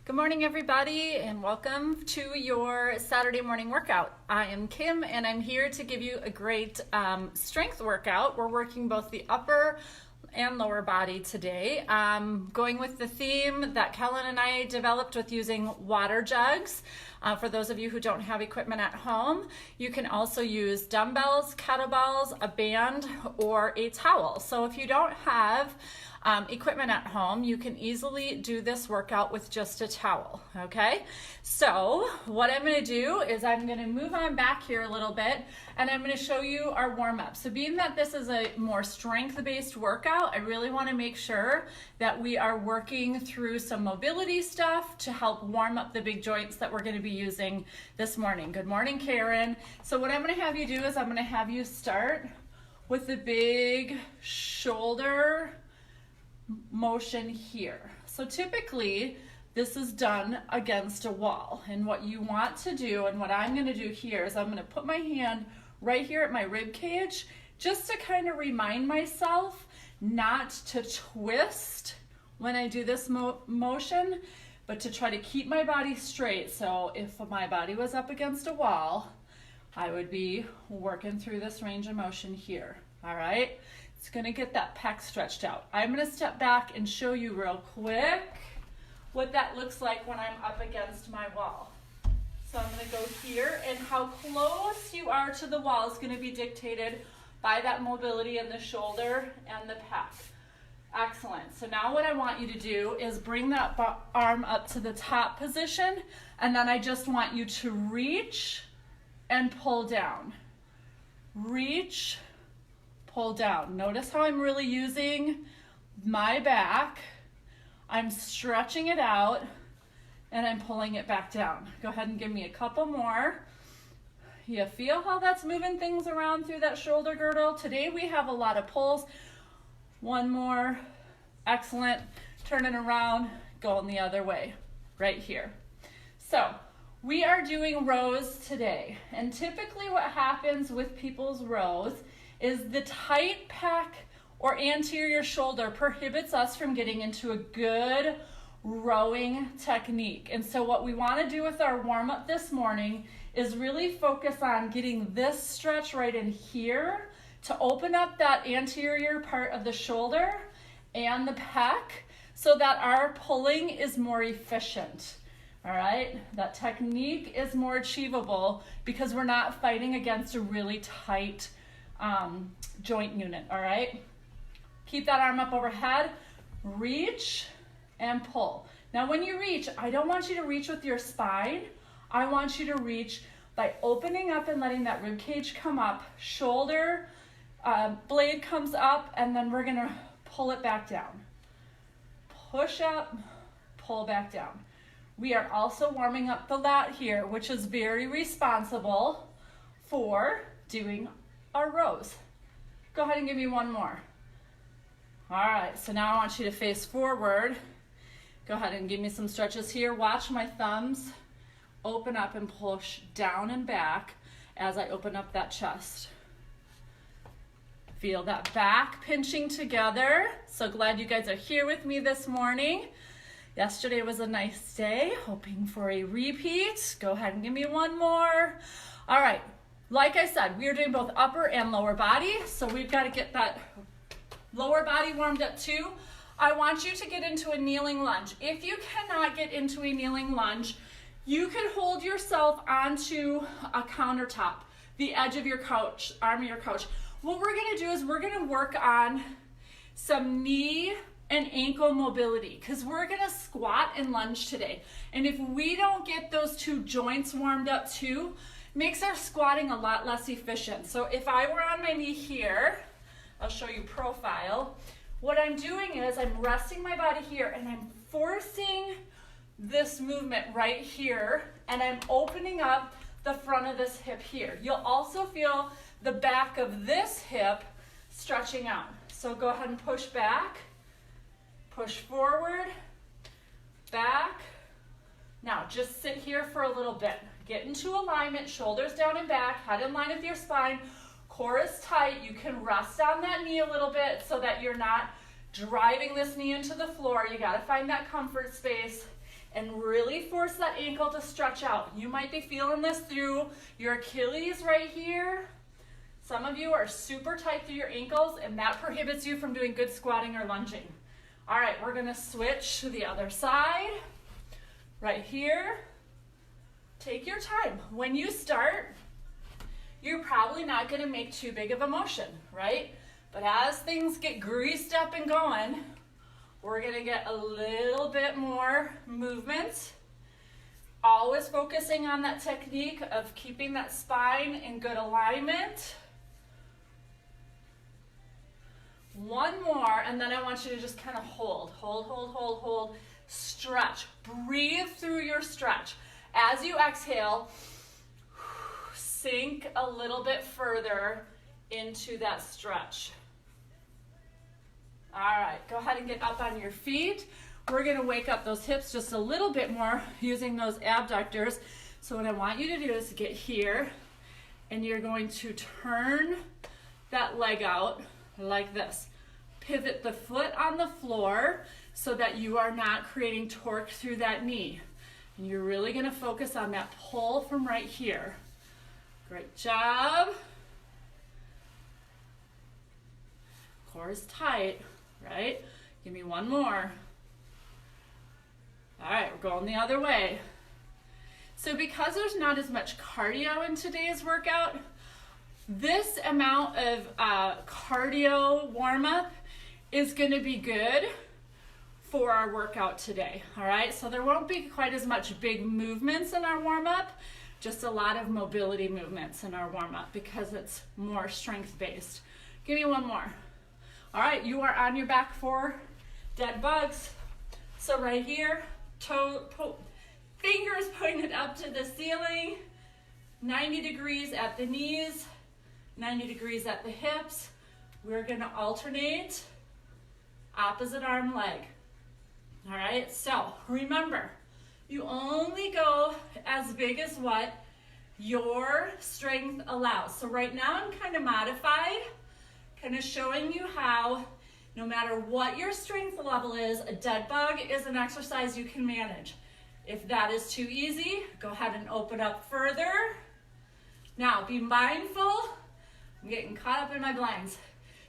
Good morning, everybody, and welcome to your Saturday morning workout. I am Kim, and I'm here to give you a great strength workout. We're working both the upper and lower body today. Going with the theme that Kellen and I developed with using water jugs. For those of you who don't have equipment at home, you can also use dumbbells, kettlebells, a band, or a towel. So if you don't have equipment at home, you can easily do this workout with just a towel, okay? So what I'm gonna do is I'm gonna move on back here a little bit and I'm gonna show you our warm-up. So being that this is a more strength-based workout, I really wanna make sure that we are working through some mobility stuff to help warm up the big joints that we're gonna be using this morning. Good morning, Karen. So what I'm gonna have you do is I'm gonna have you start with the big shoulder motion here. So typically this is done against a wall, and what you want to do and what I'm going to do here is I'm going to put my hand right here at my rib cage just to kind of remind myself not to twist when I do this motion, but to try to keep my body straight. So if my body was up against a wall, I would be working through this range of motion here. All right, it's gonna get that pec stretched out. I'm gonna step back and show you real quick what that looks like when I'm up against my wall. So I'm gonna go here, and how close you are to the wall is gonna be dictated by that mobility in the shoulder and the pec. Excellent. So now what I want you to do is bring that arm up to the top position, and then I just want you to reach and pull down. Reach, pull down. Notice how I'm really using my back. I'm stretching it out and I'm pulling it back down. Go ahead and give me a couple more. You feel how that's moving things around through that shoulder girdle? Today we have a lot of pulls. One more. Excellent. Turn it around, going the other way, right here. So we are doing rows today, and typically what happens with people's rows is the tight pec or anterior shoulder prohibits us from getting into a good rowing technique. And so what we want to do with our warm-up this morning is really focus on getting this stretch right in here to open up that anterior part of the shoulder and the pec so that our pulling is more efficient. All right, that technique is more achievable because we're not fighting against a really tight joint unit. All right, keep that arm up overhead, reach and pull. Now when you reach, I don't want you to reach with your spine. I want you to reach by opening up and letting that rib cage come up, shoulder blade comes up, and then we're gonna pull it back down. Push up, pull back down. We are also warming up the lat here, which is very responsible for doing our rows. Go ahead and give me one more. All right, so now I want you to face forward. Go ahead and give me some stretches here. Watch my thumbs open up and push down and back as I open up that chest. Feel that back pinching together. So glad you guys are here with me this morning. Yesterday was a nice day, hoping for a repeat. Go ahead and give me one more. All right, like I said, we are doing both upper and lower body, so we've got to get that lower body warmed up too. I want you to get into a kneeling lunge. If you cannot get into a kneeling lunge, you can hold yourself onto a countertop, the edge of your couch, arm of your couch. What we're gonna do is we're gonna work on some knee and ankle mobility because we're gonna squat and lunge today. And if we don't get those two joints warmed up too, makes our squatting a lot less efficient. So if I were on my knee here, I'll show you profile. What I'm doing is I'm resting my body here and I'm forcing this movement right here, and I'm opening up the front of this hip here. You'll also feel the back of this hip stretching out. So go ahead and push back, push forward, back. Now just sit here for a little bit. Get into alignment, shoulders down and back, head in line with your spine, core is tight. You can rest on that knee a little bit so that you're not driving this knee into the floor. You gotta find that comfort space. and really force that ankle to stretch out. You might be feeling this through your Achilles right here. Some of you are super tight through your ankles, and that prohibits you from doing good squatting or lunging. All right, we're gonna switch to the other side. Right here. Take your time. When you start, you're probably not gonna make too big of a motion, right? But as things get greased up and going, we're gonna get a little bit more movement. Always focusing on that technique of keeping that spine in good alignment. One more, and then I want you to just kind of hold. Stretch. Breathe through your stretch. As you exhale, sink a little bit further into that stretch. All right, go ahead and get up on your feet. We're gonna wake up those hips just a little bit more using those abductors. So what I want you to do is get here, and you're going to turn that leg out like this. Pivot the foot on the floor so that you are not creating torque through that knee. And you're really gonna focus on that pull from right here. Great job. Core is tight, right? Give me one more. All right, we're going the other way. So because there's not as much cardio in today's workout, this amount of cardio warm-up is gonna be good for our workout today, all right? So there won't be quite as much big movements in our warm-up, just a lot of mobility movements in our warm-up because it's more strength-based. Give me one more. All right, you are on your back for dead bugs. So right here, fingers pointed up to the ceiling, 90 degrees at the knees, 90 degrees at the hips. We're gonna alternate opposite arm leg. All right, so remember, you only go as big as what your strength allows. So right now I'm kind of modified, kind of showing you how no matter what your strength level is, a dead bug is an exercise you can manage. If that is too easy, go ahead and open up further. Now be mindful, I'm getting caught up in my blinds.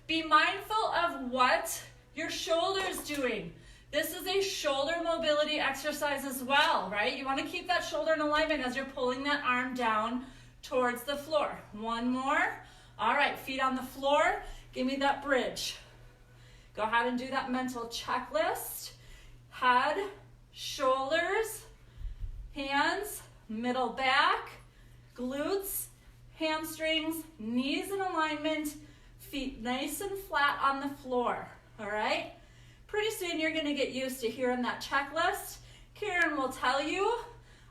Be mindful of what your shoulder's doing. This is a shoulder mobility exercise as well, right? You want to keep that shoulder in alignment as you're pulling that arm down towards the floor. One more. All right, feet on the floor. Give me that bridge. Go ahead and do that mental checklist. Head, shoulders, hands, middle back, glutes, hamstrings, knees in alignment, feet nice and flat on the floor, all right? Pretty soon you're gonna get used to hearing that checklist. Karen will tell you,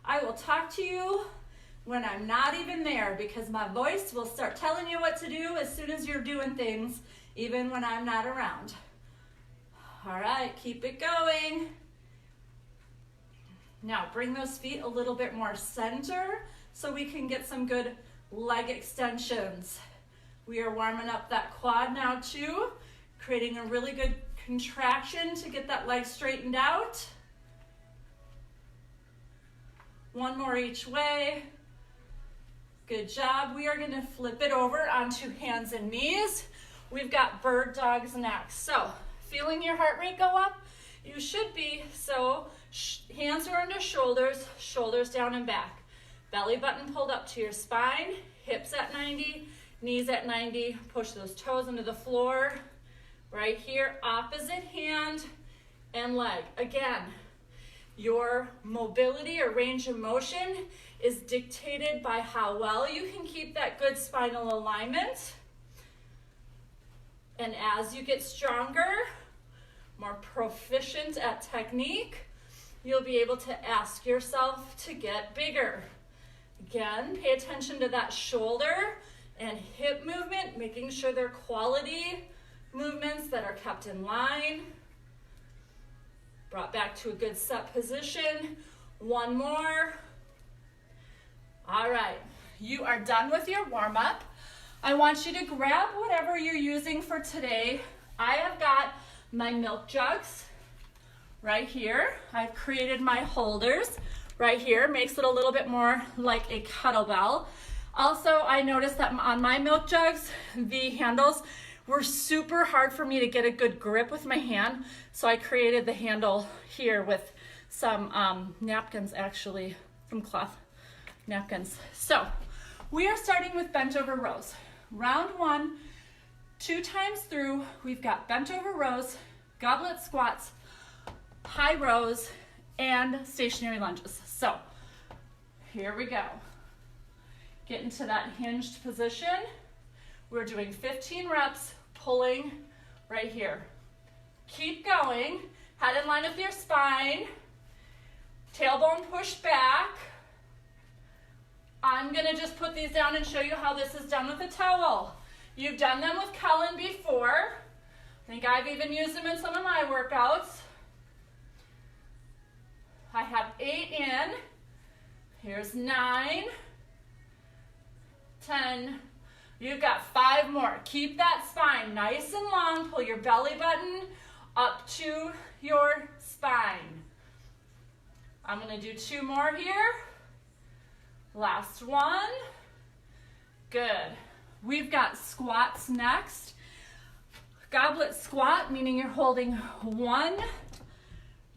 I will talk to you when I'm not even there because my voice will start telling you what to do as soon as you're doing things, even when I'm not around. All right, keep it going. Now bring those feet a little bit more center so we can get some good leg extensions. We are warming up that quad now too, creating a really good contraction to get that leg straightened out. One more each way. Good job. We are going to flip it over onto hands and knees. We've got bird dogs next. So feeling your heart rate go up? You should be. So hands are under shoulders, shoulders down and back. Belly button pulled up to your spine, hips at 90, knees at 90. Push those toes into the floor. Right here, opposite hand and leg. Again, your mobility or range of motion is dictated by how well you can keep that good spinal alignment. And as you get stronger, more proficient at technique, you'll be able to ask yourself to get bigger. Again, pay attention to that shoulder and hip movement, making sure they're quality movements that are kept in line. Brought back to a good set position. One more. All right, you are done with your warm-up. I want you to grab whatever you're using for today. I have got my milk jugs right here. I've created my holders right here. Makes it a little bit more like a kettlebell. Also, I noticed that on my milk jugs, the handles were super hard for me to get a good grip with my hand. So I created the handle here with some napkins, actually, from cloth napkins. So we are starting with bent over rows. Round one, 2 times through, we've got bent over rows, goblet squats, high rows, and stationary lunges. So here we go. Get into that hinged position. We're doing 15 reps, pulling right here. Keep going, head in line with your spine, tailbone push back. I'm gonna just put these down and show you how this is done with a towel. You've done them with Cullen before. I think I've even used them in some of my workouts. I have 8 in. Here's 9, 10. You've got 5 more. Keep that spine nice and long. Pull your belly button up to your spine. I'm gonna do 2 more here. Last one. Good. We've got squats next. Goblet squat, meaning you're holding 1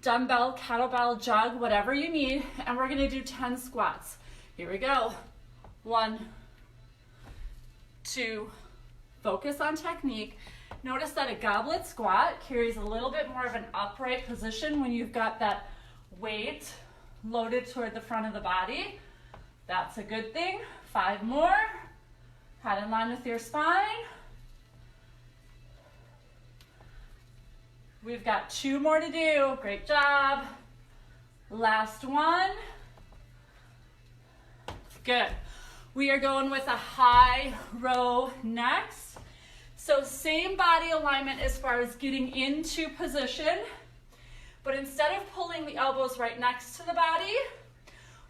dumbbell, kettlebell, jug, whatever you need, and we're gonna do 10 squats. Here we go. 1, 2, focus on technique. Notice that a goblet squat carries a little bit more of an upright position when you've got that weight loaded toward the front of the body. That's a good thing. 5 more. Head in line with your spine. We've got 2 more to do. Great job. Last one. Good. We are going with a high row next. So same body alignment as far as getting into position, but instead of pulling the elbows right next to the body,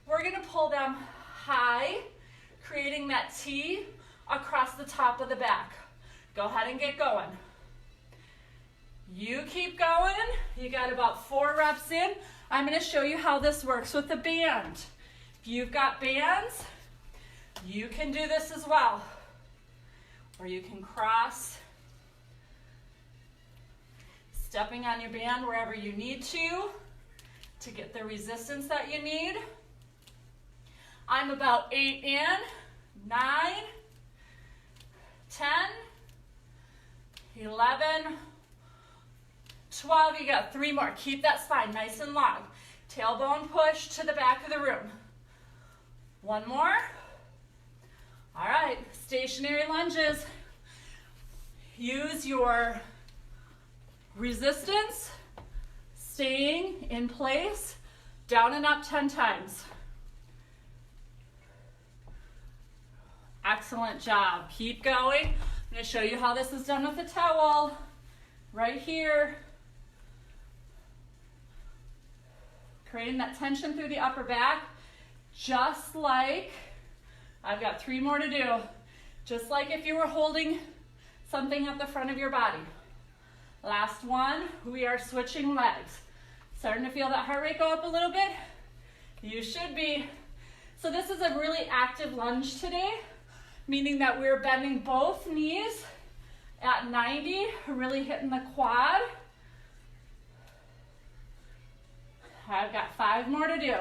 we're gonna pull them high, creating that T across the top of the back. Go ahead and get going. You keep going. You got about 4 reps in. I'm gonna show you how this works with the band. If you've got bands, you can do this as well. Or you can cross, stepping on your band wherever you need to get the resistance that you need. I'm about 8 in, 9, 10, 11, 12. You got 3 more. Keep that spine nice and long. Tailbone push to the back of the room. 1 more. All right, stationary lunges. Use your resistance, staying in place, down and up 10 times. Excellent job. Keep going. I'm going to show you how this is done with a towel. Right here. Creating that tension through the upper back, just like, I've got 3 more to do. Just like if you were holding something at the front of your body. Last one, we are switching legs. Starting to feel that heart rate go up a little bit? You should be. So this is a really active lunge today, meaning that we're bending both knees at 90, really hitting the quad. I've got 5 more to do.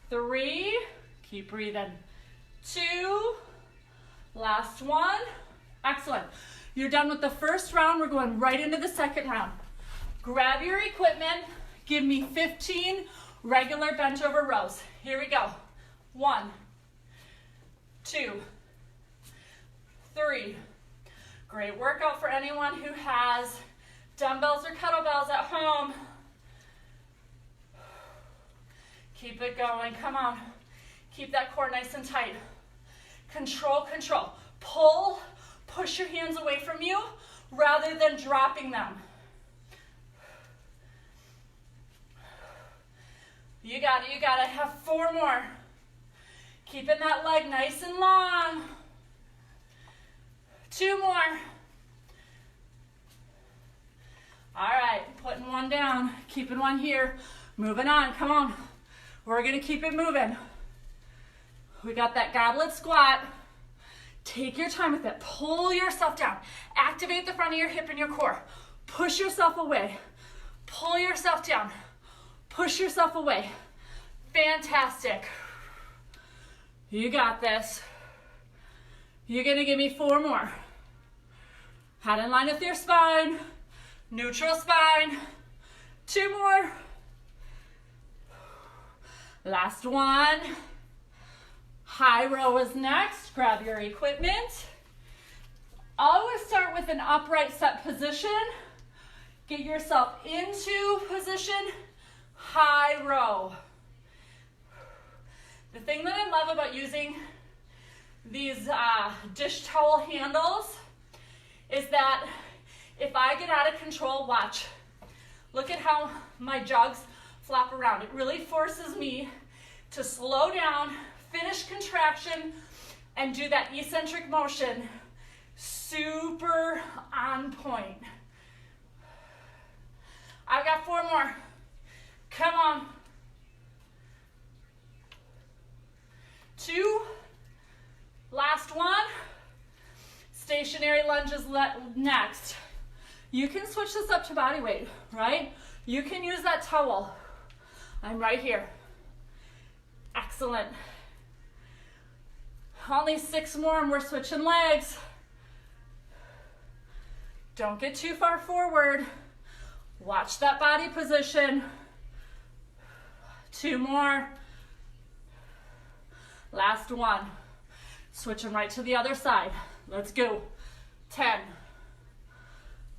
3, keep breathing. 2, last one. Excellent. You're done with the first round. We're going right into the second round. Grab your equipment. Give me 15 regular bent over rows. Here we go. 1, 2, 3. Great workout for anyone who has dumbbells or kettlebells at home. Keep it going. Come on. Keep that core nice and tight. Control, control. Pull, push your hands away from you rather than dropping them. You got it, you got it. Have 4 more. Keeping that leg nice and long. 2 more. down, keeping one here, moving on, come on. We're gonna keep it moving. We got that goblet squat. Take your time with it. Pull yourself down. Activate the front of your hip and your core. Push yourself away. Pull yourself down. Push yourself away. Fantastic. You got this. You're gonna give me 4 more. Head in line with your spine. Neutral spine. 2 more. Last one. High row is next. Grab your equipment. Always start with an upright set position. Get yourself into position. High row. The thing that I love about using these dish towel handles is that if I get out of control, watch. Look at how my jugs flop around. It really forces me to slow down, finish contraction, and do that eccentric motion. Super on point. I've got 4 more. Come on. 2. Last one. Stationary lunges next. You can switch this up to body weight, right? You can use that towel. I'm right here. Excellent. Only 6 more and we're switching legs. Don't get too far forward. Watch that body position. 2 more. Last one. Switching right to the other side. Let's go. 10.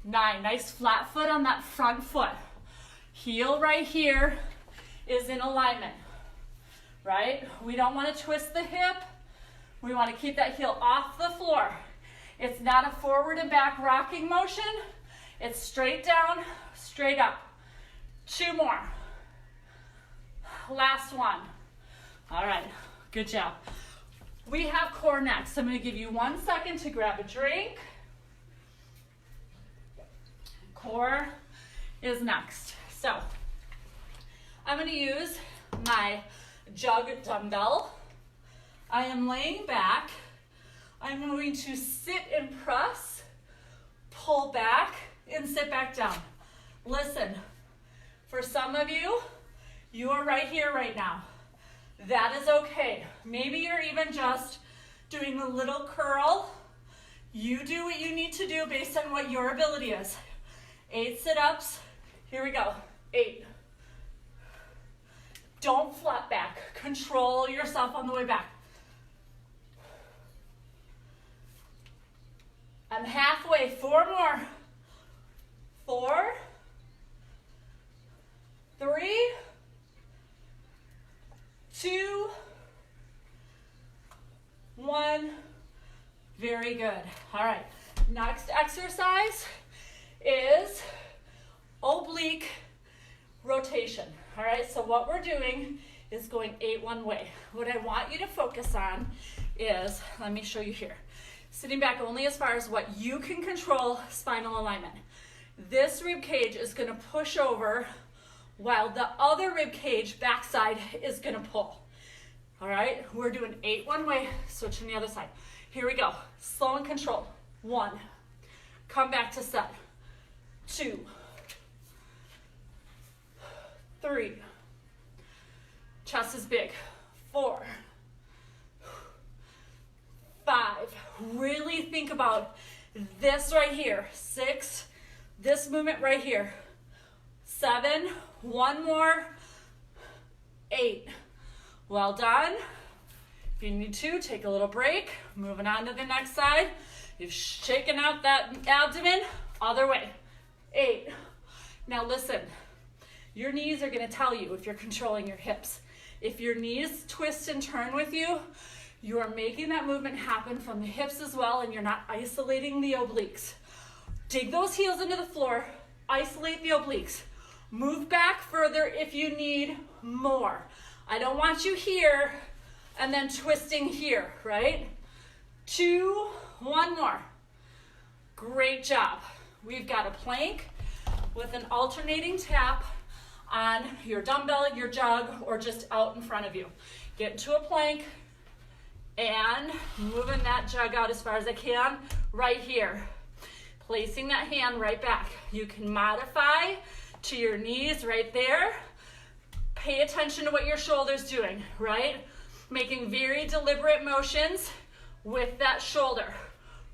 9. Nice flat foot on that front foot. Heel right here is in alignment, right? We don't want to twist the hip. We want to keep that heel off the floor. It's not a forward and back rocking motion. It's straight down, straight up. 2 more. Last one. All right, good job. We have core next. I'm going to give you 1 second to grab a drink. Core is next. So I'm going to use my jug dumbbell. I am laying back. I'm going to sit and press, pull back, and sit back down. Listen, for some of you, you are right here right now. That is okay. Maybe you're even just doing a little curl. You do what you need to do based on what your ability is. 8 sit-ups. Here we go. 8. Don't flop back. Control yourself on the way back. I'm halfway. 4 more. 4, 3, 2, 1. Very good. All right. Next exercise is oblique rotation. All right. So what we're doing is going 8 one way. What I want you to focus on is, let me show you here. Sitting back only as far as what you can control, spinal alignment. This rib cage is going to push over while the other rib cage backside is going to pull. All right, we're doing 8 one way, switching the other side. Here we go. Slow and control. 1. Come back to set. 2. 3. Chest is big. 4. 5. Really think about this right here. 6. This movement right here. 7. 1 more. 8. Well done. If you need to, take a little break. Moving on to the next side. You've shaken out that abdomen. Other way. 8. Now listen. Your knees are going to tell you if you're controlling your hips. If your knees twist and turn with you, you are making that movement happen from the hips as well, and you're not isolating the obliques. Dig those heels into the floor. Isolate the obliques. Move back further if you need more. I don't want you here and then twisting here, right? 2, 1 more. Great job. We've got a plank. with an alternating tap on your dumbbell, your jug, or just out in front of you. Get into a plank and moving that jug out as far as I can right here. Placing that hand right back. You can modify to your knees right there. Pay attention to what your shoulder's doing, right? Making very deliberate motions with that shoulder.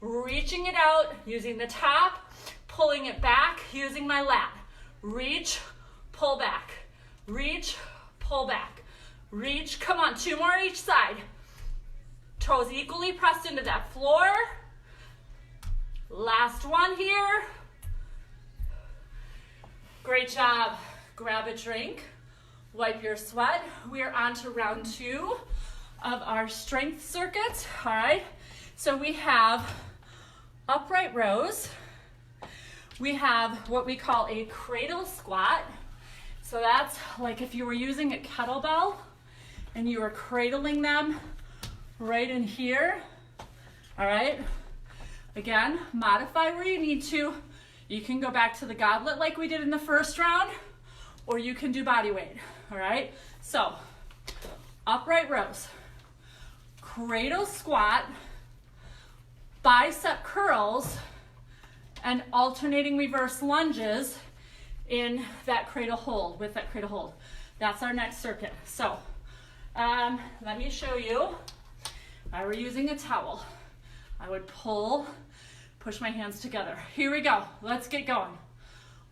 Reaching it out, using the top, pulling it back, using my lat. Reach, pull back. Reach, pull back. Reach, come on, 2 more each side. Toes equally pressed into that floor. Last one here. Great job. Grab a drink, wipe your sweat. We are on to round 2 of our strength circuit. All right, so we have upright rows. We have what we call a cradle squat. So that's like if you were using a kettlebell and you were cradling them right in here. All right, again, modify where you need to. You can go back to the goblet like we did in the first round, or you can do body weight. All right, so upright rows, cradle squat, bicep curls, and alternating reverse lunges in that cradle hold, with that cradle hold. That's our next circuit. So let me show you. If I were using a towel, I would push my hands together. Here we go, let's get going.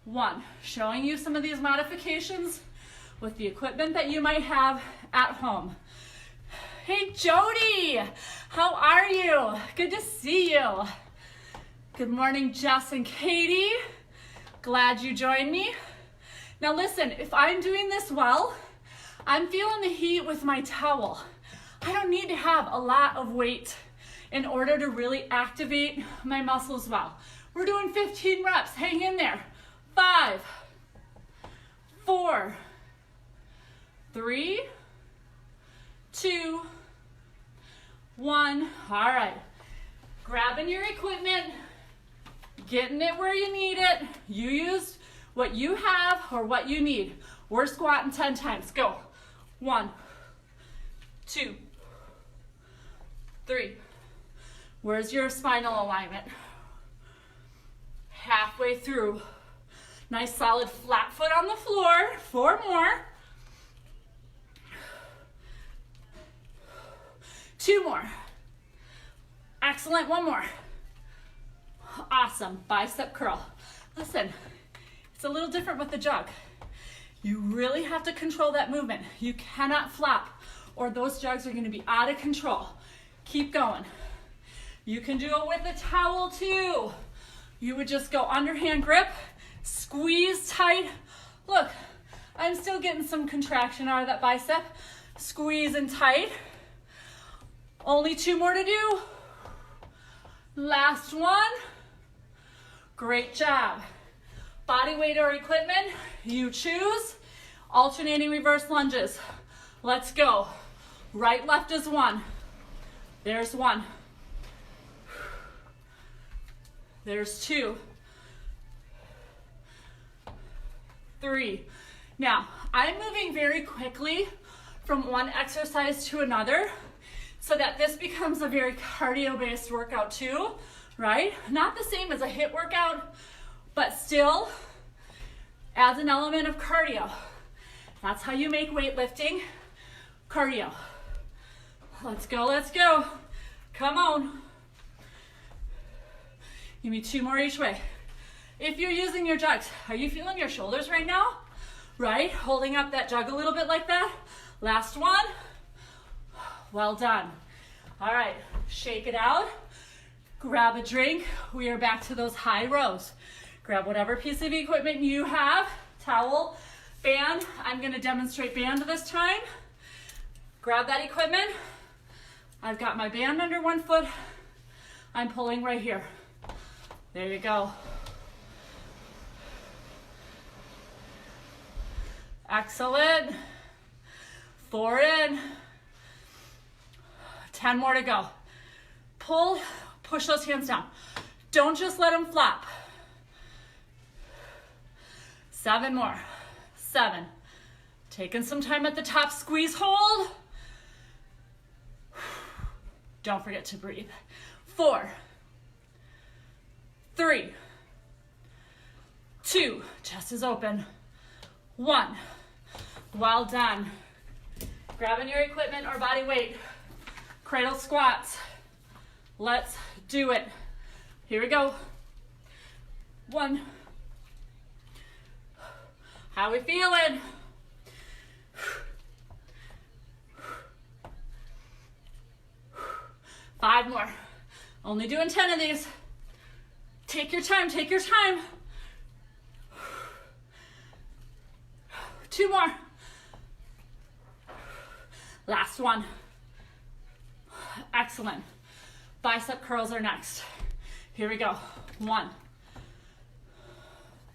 1, showing you some of these modifications with the equipment that you might have at home. Hey Jody, how are you? Good to see you. Good morning, Jess and Katie. Glad you joined me. Now listen, if I'm doing this well, I'm feeling the heat with my towel. I don't need to have a lot of weight in order to really activate my muscles well. We're doing 15 reps, hang in there. 5, 4, 3, 2, 1. All right, grabbing your equipment, getting it where you need it. You use what you have or what you need. We're squatting 10 times, go. 1, 2, 3. Where's your spinal alignment? Halfway through. Nice solid flat foot on the floor. 4 more. 2 more. Excellent, 1 more. Awesome, bicep curl. Listen, it's a little different with the jug. You really have to control that movement. You cannot flop or those jugs are gonna be out of control. Keep going. You can do it with a towel too. You would just go underhand grip, squeeze tight. Look, I'm still getting some contraction out of that bicep. Squeeze and tight. Only 2 more to do. Last one. Great job. Body weight or equipment, you choose. Alternating reverse lunges. Let's go. Right, left is 1. There's 1. There's 2. 3. Now, I'm moving very quickly from one exercise to another so that this becomes a very cardio-based workout too, right? Not the same as a HIIT workout, but still adds an element of cardio. That's how you make weightlifting cardio. Let's go, let's go. Come on. Give me 2 more each way. If you're using your jugs, are you feeling your shoulders right now? Right? Holding up that jug a little bit like that. Last one. Well done. All right, shake it out. Grab a drink. We are back to those high rows. Grab whatever piece of equipment you have. Towel, band. I'm gonna demonstrate band this time. Grab that equipment. I've got my band under one foot. I'm pulling right here. There you go. Excellent. 4 in. 10 more to go. Pull, push those hands down. Don't just let them flop. 7 more. 7. Taking some time at the top, squeeze, hold. Don't forget to breathe. 4, 3, 2, chest is open. 1, well done. Grabbing your equipment or body weight. Cradle squats. Let's do it. Here we go. 1. How we feeling? 5 more. Only doing 10 of these. Take your time, take your time. 2 more. Last one. Excellent. Bicep curls are next. Here we go. 1,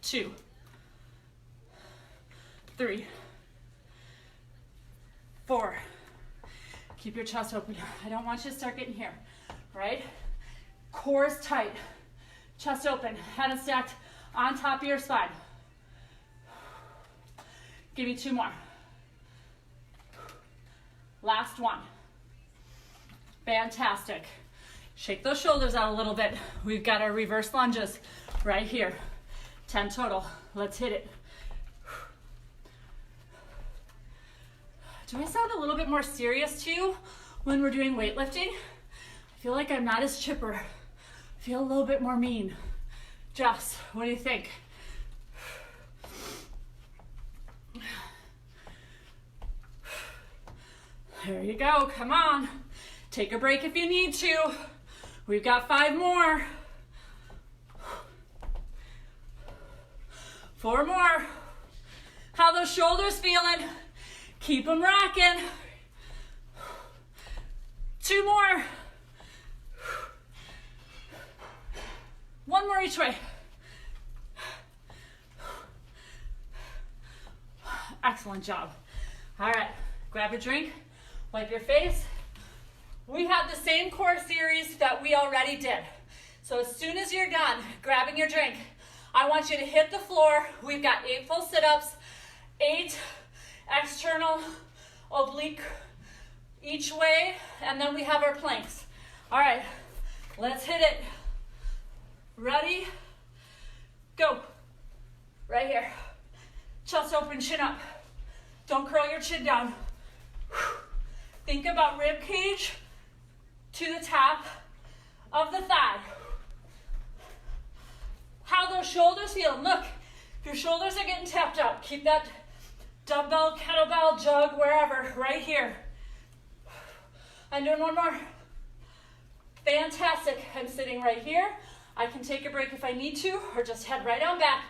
2, 3, 4. Keep your chest open. I don't want you to start getting here, right? Core is tight. Chest open, head is stacked on top of your spine. Give me 2 more. Last one. Fantastic. Shake those shoulders out a little bit. We've got our reverse lunges right here. 10 total. Let's hit it. Do I sound a little bit more serious too when we're doing weightlifting? I feel like I'm not as chipper. I feel a little bit more mean. Jess, what do you think? There you go, come on. Take a break if you need to. We've got 5 more. 4 more. How those shoulders feeling? Keep them rocking. 2 more. 1 more each way. Excellent job. All right, grab your drink, wipe your face. We have the same core series that we already did. So as soon as you're done grabbing your drink, I want you to hit the floor. We've got 8 full sit-ups, 8 external oblique each way, and then we have our planks. All right, let's hit it. Ready? Go. Right here. Chest open, chin up. Don't curl your chin down. Think about rib cage to the top of the thigh. How those shoulders feel. Look, if your shoulders are getting tapped out, keep that dumbbell, kettlebell, jug, wherever, right here. I'm doing 1 more. Fantastic. I'm sitting right here. I can take a break if I need to, or just head right on back.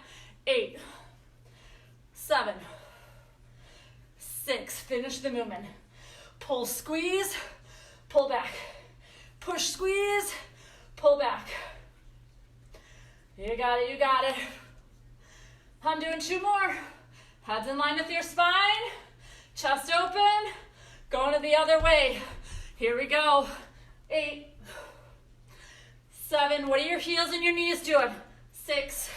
8, 7, 6. Finish the movement. Pull, squeeze, pull back. Push, squeeze, pull back. You got it, you got it. I'm doing 2 more. Heads in line with your spine. Chest open. Going to the other way. Here we go. 8, 7. What are your heels and your knees doing? 6,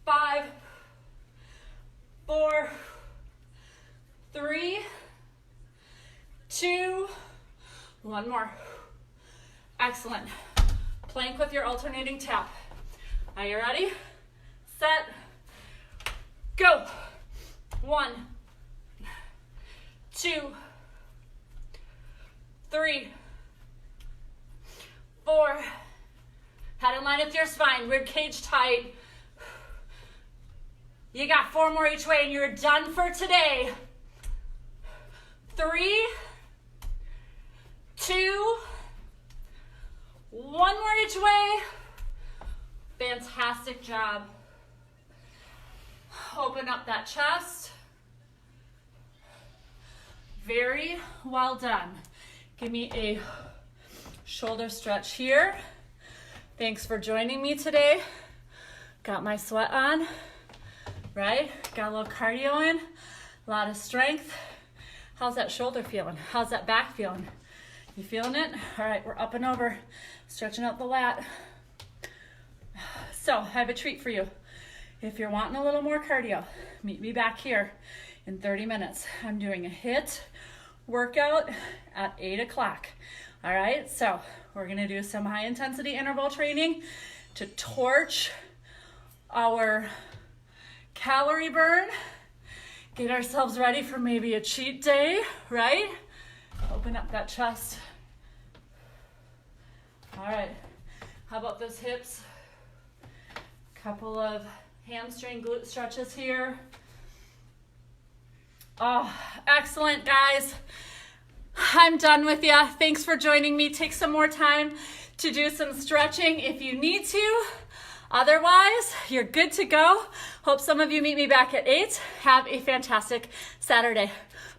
5, 4, 3, 2, 1 more. Excellent. Plank with your alternating tap. Are you ready? Set. Go. 1, 2, 3, 4. Head in line with your spine. Rib cage tight. You got 4 more each way and you're done for today. 3, 2, 1 more each way. Fantastic job. Open up that chest. Very well done. Give me a shoulder stretch here. Thanks for joining me today. Got my sweat on, right? Got a little cardio in, a lot of strength. How's that shoulder feeling? How's that back feeling? You feeling it? All right, we're up and over, stretching out the lat. So I have a treat for you. If you're wanting a little more cardio, meet me back here in 30 minutes. I'm doing a HIIT workout at 8 o'clock. All right, so we're gonna do some high intensity interval training to torch our calorie burn, get ourselves ready for maybe a cheat day, right? Open up that chest. All right, how about those hips? Couple of hamstring glute stretches here. Oh, excellent, guys. I'm done with you. Thanks for joining me. Take some more time to do some stretching if you need to. Otherwise, you're good to go. Hope some of you meet me back at 8. Have a fantastic Saturday.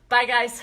Bye, guys.